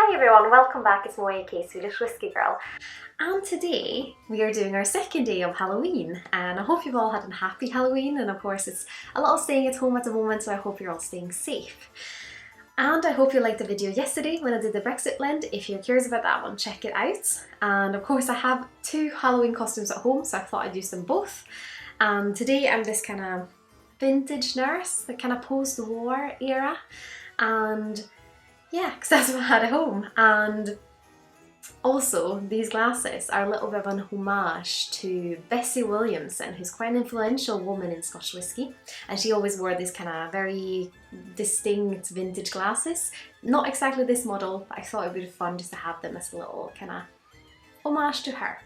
Hi everyone, welcome back. It's Moeke, Swedish Whiskey Girl. And today we are doing our second day of Halloween, and I hope you've all had a happy Halloween, and of course it's a lot of staying at home at the moment, so I hope you're all staying safe. And I hope you liked the video yesterday when I did the Brexit blend. If you're curious about that one, check it out. And of course I have two Halloween costumes at home, so I thought I'd use them both. And today I'm this kind of vintage nurse, the kind of post-war era, and yeah, because that's what I had at home. And also, these glasses are a little bit of an homage to Bessie Williamson, who's quite an influential woman in Scotch whisky. And she always wore these kind of very distinct vintage glasses. Not exactly this model, but I thought it would be fun just to have them as a little kind of homage to her.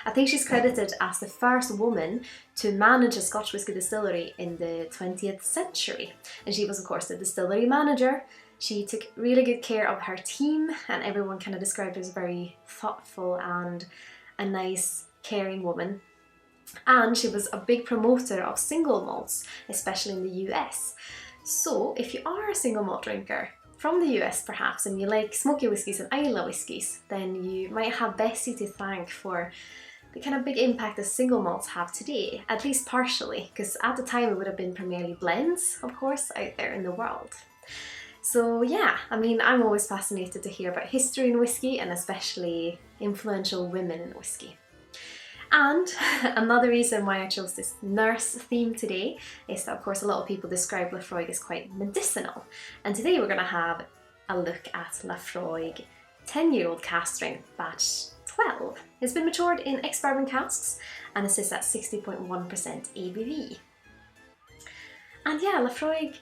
I think she's credited as the first woman to manage a Scotch whisky distillery in the 20th century. And she was, of course, the distillery manager. She took really good care of her team, and everyone kind of described her as a very thoughtful and a nice, caring woman. And she was a big promoter of single malts, especially in the US. So if you are a single malt drinker from the US perhaps, and you like smoky whiskies and Islay whiskies, then you might have Bessie to thank for the kind of big impact that single malts have today, at least partially, because at the time it would have been primarily blends, of course, out there in the world. So yeah, I mean, I'm always fascinated to hear about history in whiskey, and especially influential women in whiskey. And another reason why I chose this nurse theme today is that, of course, a lot of people describe Laphroaig as quite medicinal. And today we're going to have a look at Laphroaig 10-year-old cask strength batch 12. It's been matured in ex-bourbon casks and it sits at 60.1% ABV. And yeah, Laphroaig,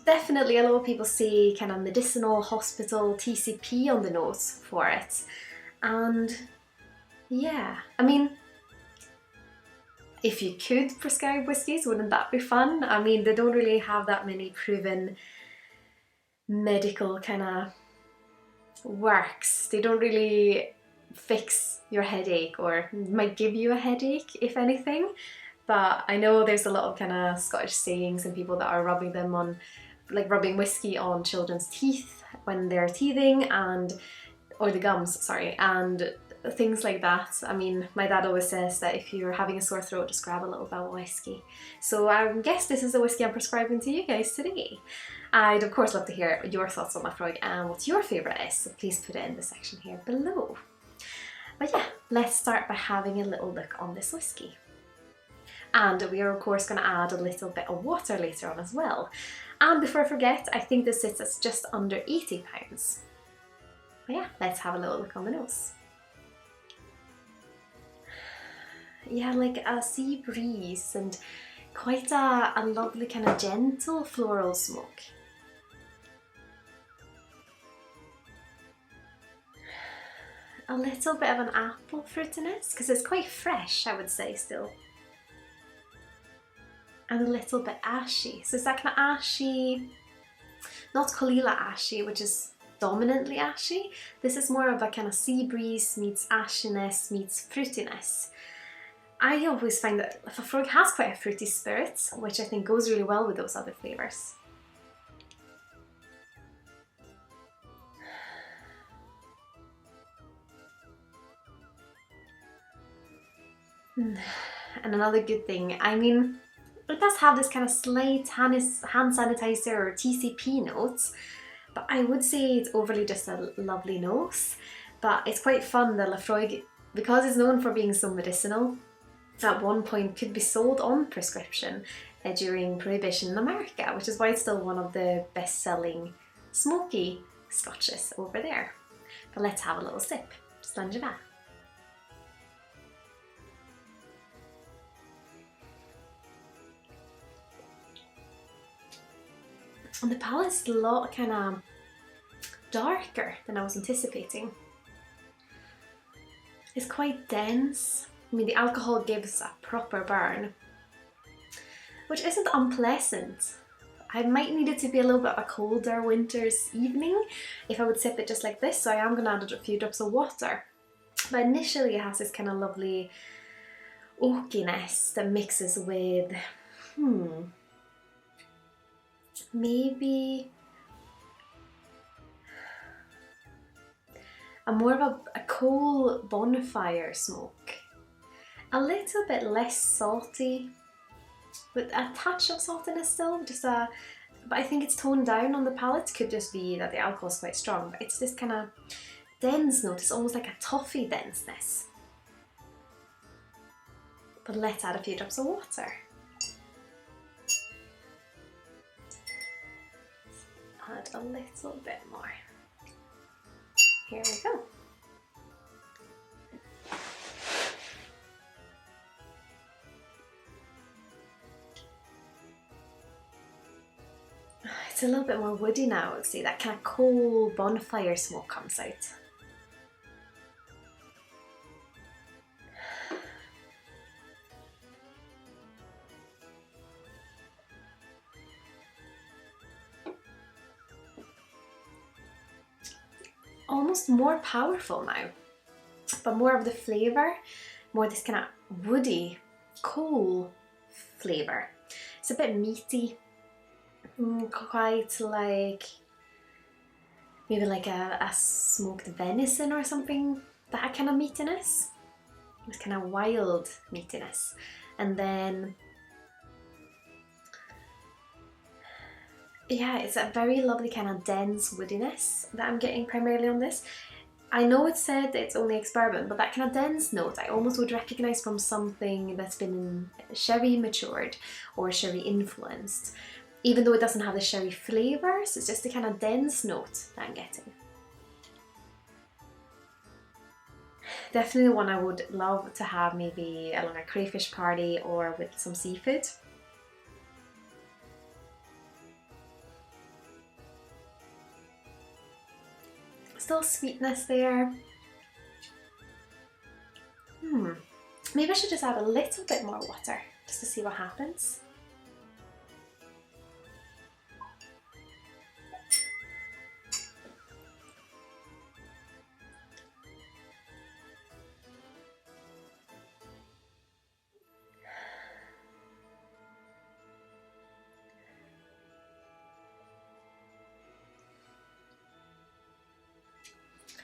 definitely a lot of people say kind of medicinal, hospital, TCP on the nose for it. And yeah, I mean, if you could prescribe whiskies, wouldn't that be fun? I mean, they don't really have that many proven medical kind of works. They don't really fix your headache, or might give you a headache, if anything. But I know there's a lot of kind of Scottish sayings and people that are rubbing them on, like rubbing whiskey on children's teeth when they're teething, and or the gums, sorry, and things like that. I mean, my dad always says that if you're having a sore throat, just grab a little bit of whiskey. So I guess this is the whiskey I'm prescribing to you guys today. I'd of course love to hear your thoughts on Laphroaig and what your favourite is, so please put it in the section here below. But yeah, let's start by having a little look on this whiskey. And we are of course going to add a little bit of water later on as well. And before I forget, I think this sits at just under 80 pounds. But yeah, let's have a little look on the nose. Yeah, like a sea breeze and quite a lovely kind of gentle floral smoke. A little bit of an apple fruitiness, because it's quite fresh, I would say, still. And a little bit ashy. So it's that kind of ashy, not Colila ashy, which is dominantly ashy. This is more of a kind of sea breeze meets ashiness meets fruitiness. I always find that Laphroaig has quite a fruity spirit, which I think goes really well with those other flavours. And another good thing, I mean, it does have this kind of slight hand sanitizer or TCP notes, but I would say it's overly just a lovely nose. But it's quite fun that Laphroaig, because it's known for being so medicinal, at one point could be sold on prescription during Prohibition in America, which is why it's still one of the best-selling smoky scotches over there. But let's have a little sip. Sláinte Skål. And the palate's a lot kind of darker than I was anticipating. It's quite dense. I mean, the alcohol gives a proper burn, which isn't unpleasant. I might need it to be a little bit of a colder winter's evening if I would sip it just like this, so I am going to add a few drops of water. But initially it has this kind of lovely oakiness that mixes with, maybe more of a coal bonfire smoke. A little bit less salty, with a touch of saltiness still, but I think it's toned down on the palate. Could just be that the alcohol is quite strong, but it's this kind of dense note. It's almost like a toffee denseness. But let's add a few drops of water. Add a little bit more. Here we go. It's a little bit more woody now. See, that kind of coal bonfire smoke comes out. Almost more powerful now, but more of the flavour, more this kind of woody, coal flavour. It's a bit meaty. Quite like maybe like a smoked venison or something, that kind of meatiness. It's kind of wild meatiness. And then yeah, it's a very lovely kind of dense woodiness that I'm getting primarily on this. I know it said it's only experiment, but that kind of dense note I almost would recognise from something that's been sherry matured or sherry influenced. Even though it doesn't have the sherry flavours, it's just the kind of dense note that I'm getting. Definitely one I would love to have maybe along a crayfish party or with some seafood. Still sweetness there. Maybe I should just add a little bit more water just to see what happens.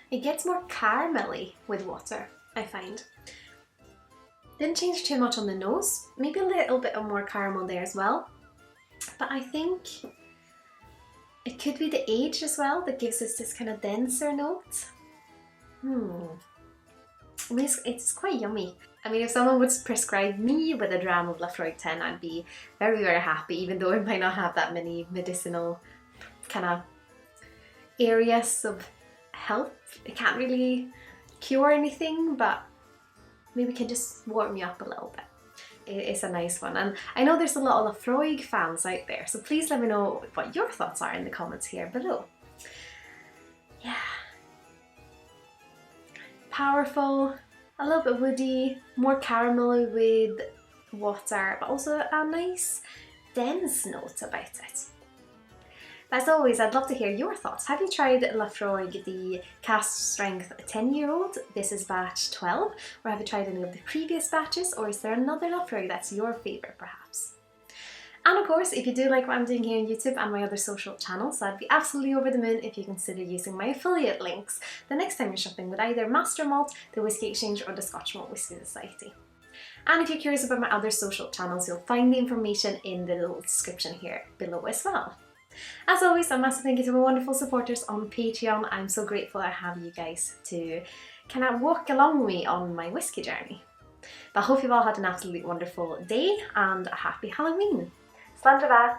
It gets more caramelly with water, I find. Didn't change too much on the nose, maybe a little bit of more caramel there as well. But I think it could be the age as well that gives us this kind of denser note. I mean, it's quite yummy. I mean, if someone would prescribe me with a dram of Laphroaig 10, I'd be very, very happy, even though it might not have that many medicinal kind of areas of help. It can't really cure anything, but maybe it can just warm me up a little bit. It's a nice one, and I know there's a lot of Laphroaig fans out there, so please let me know what your thoughts are in the comments here below. Yeah, powerful, a little bit woody, more caramelly with water, but also a nice dense note about it. As always, I'd love to hear your thoughts. Have you tried Laphroaig, the cask strength 10-year-old? This is batch 12. Or have you tried any of the previous batches? Or is there another Laphroaig that's your favourite perhaps? And of course, if you do like what I'm doing here on YouTube and my other social channels, I'd be absolutely over the moon if you consider using my affiliate links the next time you're shopping with either Master Malt, the Whisky Exchange or the Scotch Malt Whisky Society. And if you're curious about my other social channels, you'll find the information in the little description here below as well. As always, a massive thank you to my wonderful supporters on Patreon. I'm so grateful I have you guys to kind of walk along with me on my whiskey journey. But I hope you've all had an absolutely wonderful day and a happy Halloween. Sláinte.